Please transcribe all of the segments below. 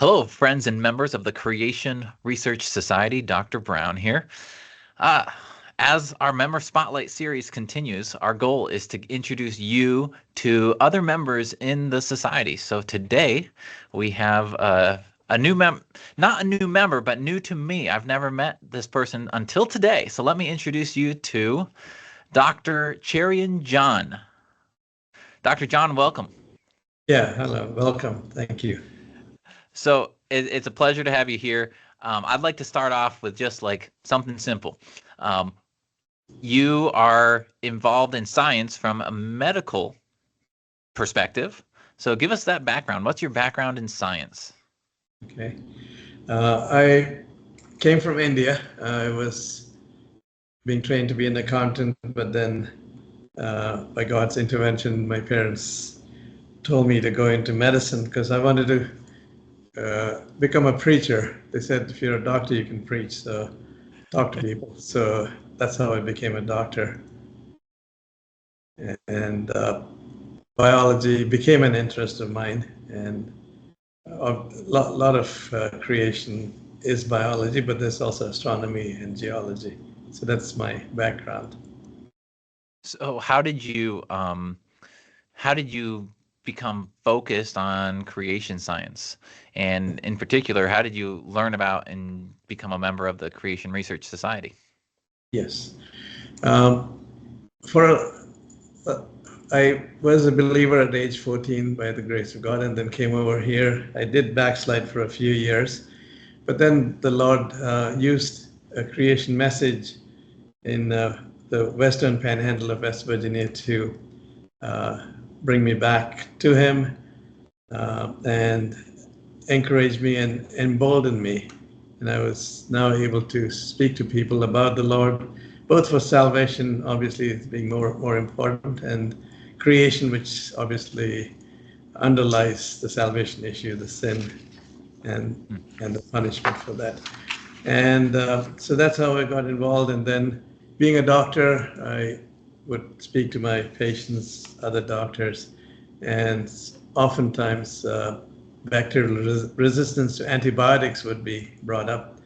Hello, friends and members of the Creation Research Society. Dr. Brown here. Uh, as our member spotlight series continues, our goal is to introduce you to other members in the society. So today we have a new not a new member, but new to me. I've never met this person until today. So let me introduce you to Dr. Cherian John. Dr. John, welcome. Yeah, hello, welcome. Thank you. So it's a pleasure to have you here. I'd like to start off with just like something simple. You are involved in science from a medical perspective. So give us that background. What's your background in science? Okay. I came from India. I was being trained to be an accountant, but then by God's intervention, my parents told me to go into medicine because I wanted to become a preacher. They said, if you're a doctor, you can preach, so talk to people. So that's how I became a doctor. And biology became an interest of mine. And a lot of creation is biology, but there's also astronomy and geology. So that's my background. So how did you become focused on creation science? And in particular, how did you learn about and become a member of the Creation Research Society? Yes. I was a believer at age 14 by the grace of God, and then came over here. I did backslide for a few years, but then the Lord used a creation message in the western panhandle of West Virginia to bring me back to Him and encourage me and embolden me. And I was now able to speak to people about the Lord, both for salvation, obviously being more important, and creation, which obviously underlies the salvation issue, the sin and the punishment for that. And so that's how I got involved. And then being a doctor, I would speak to my patients, other doctors, and oftentimes bacterial resistance to antibiotics would be brought up.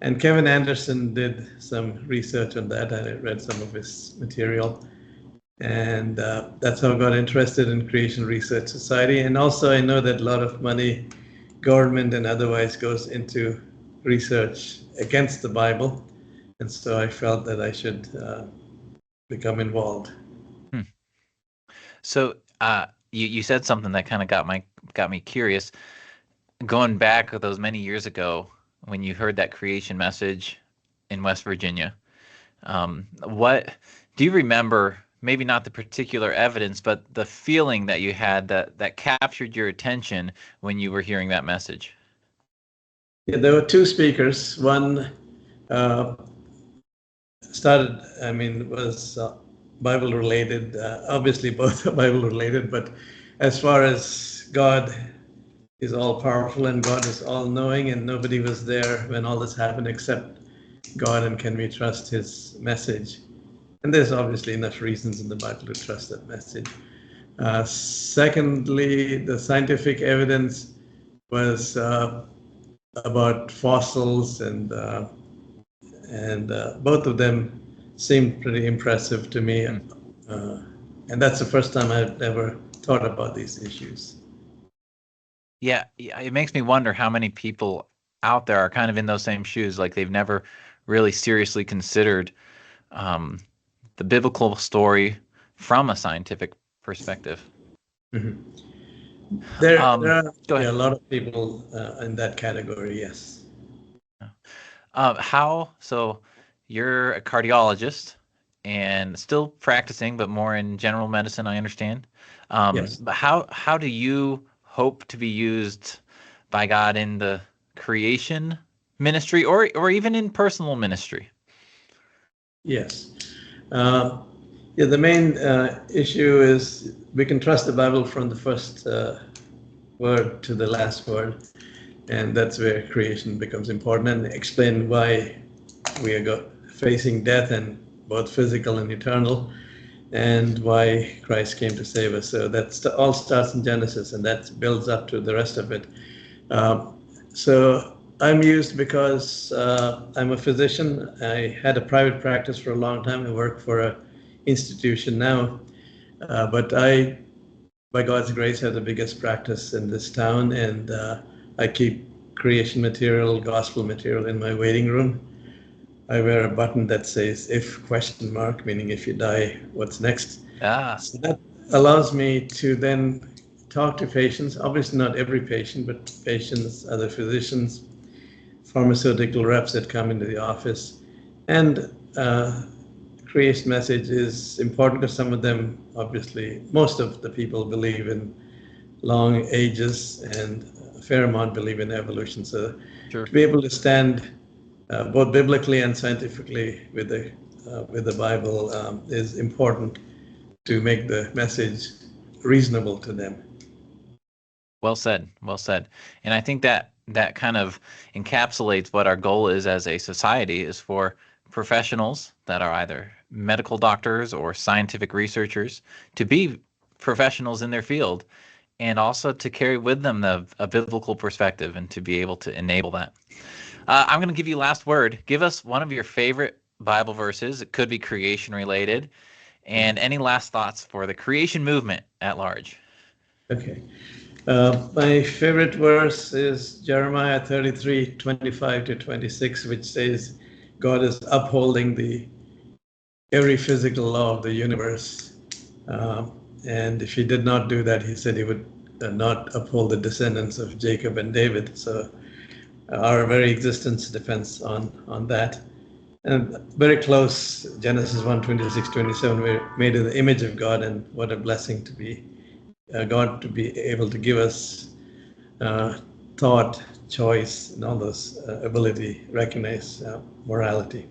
And Kevin Anderson did some research on that. I read some of his material. And that's how I got interested in Creation Research Society. And also I know that a lot of money, government and otherwise, goes into research against the Bible. And so I felt that I should become involved. So you said something that kind of got me curious. Going back those many years ago, when you heard that creation message in West Virginia, what do you remember? Maybe not the particular evidence, but the feeling that you had that captured your attention when you were hearing that message. Yeah, there were two speakers. One was Bible related. Obviously, both are Bible related, but as far as God is all powerful and God is all knowing, and nobody was there when all this happened except God, and can we trust His message? And there's obviously enough reasons in the Bible to trust that message. Secondly, the scientific evidence was about fossils, and both of them seemed pretty impressive to me. And that's the first time I've ever thought about these issues. Yeah, it makes me wonder how many people out there are kind of in those same shoes, like they've never really seriously considered the biblical story from a scientific perspective. Mm-hmm. There are a lot of people in that category, yes. So you're a cardiologist and still practicing, but more in general medicine, I understand. Yes. But how do you hope to be used by God in the creation ministry, or even in personal ministry? Yes. The main issue is we can trust the Bible from the first word to the last word, and that's where creation becomes important, and explain why we are facing death, and both physical and eternal, and why Christ came to save us. So that all starts in Genesis, and that builds up to the rest of it. So I'm used because I'm a physician. I had a private practice for a long time. I work for a institution now, but I, by God's grace, have the biggest practice in this town, and I keep creation material, gospel material in my waiting room. I wear a button that says "if?" question mark, meaning if you die, what's next? Ah, So that allows me to then talk to patients. Obviously, not every patient, but patients, other physicians, pharmaceutical reps that come into the office. And creation message is important because some of them, obviously, most of the people believe in long ages, and a fair amount believe in evolution. So sure. to be able to stand both biblically and scientifically with the Bible is important to make the message reasonable to them. Well said. Well said. And I think that that kind of encapsulates what our goal is as a society is for professionals that are either medical doctors or scientific researchers to be professionals in their field and also to carry with them a biblical perspective and to be able to enable that. I'm going to give you last word. Give us one of your favorite Bible verses. It could be creation related. And any last thoughts for the creation movement at large? Okay. My favorite verse is Jeremiah 33:25 to 26, which says, God is upholding every physical law of the universe. Um, and if he did not do that, he said he would not uphold the descendants of Jacob and David. So our very existence depends on that. And very close, Genesis 1:26-27, we're made in the image of God, and what a blessing to be God to be able to give us uh, thought, choice, and all those ability, recognize morality.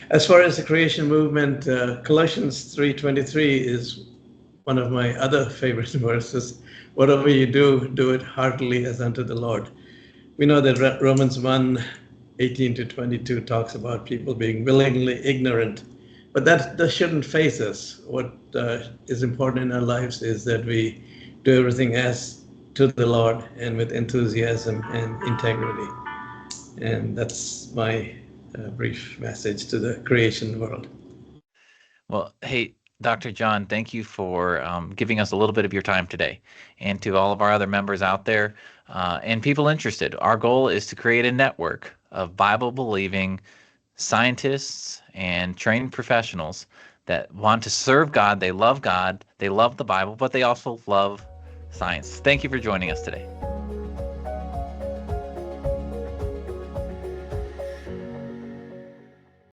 As far as the creation movement, Colossians 3:23 is one of my other favorite verses. Whatever you do, do it heartily as unto the Lord. We know that Romans 1:18-22 talks about people being willingly ignorant, but that shouldn't faze us. What is important in our lives is that we do everything as to the Lord and with enthusiasm and integrity. And that's my brief message to the creation world. Well, hey, Dr. John, thank you for giving us a little bit of your time today. And to all of our other members out there and people interested, our goal is to create a network of Bible believing scientists and trained professionals that want to serve God, they love the Bible, but they also love science. Thank you for joining us today.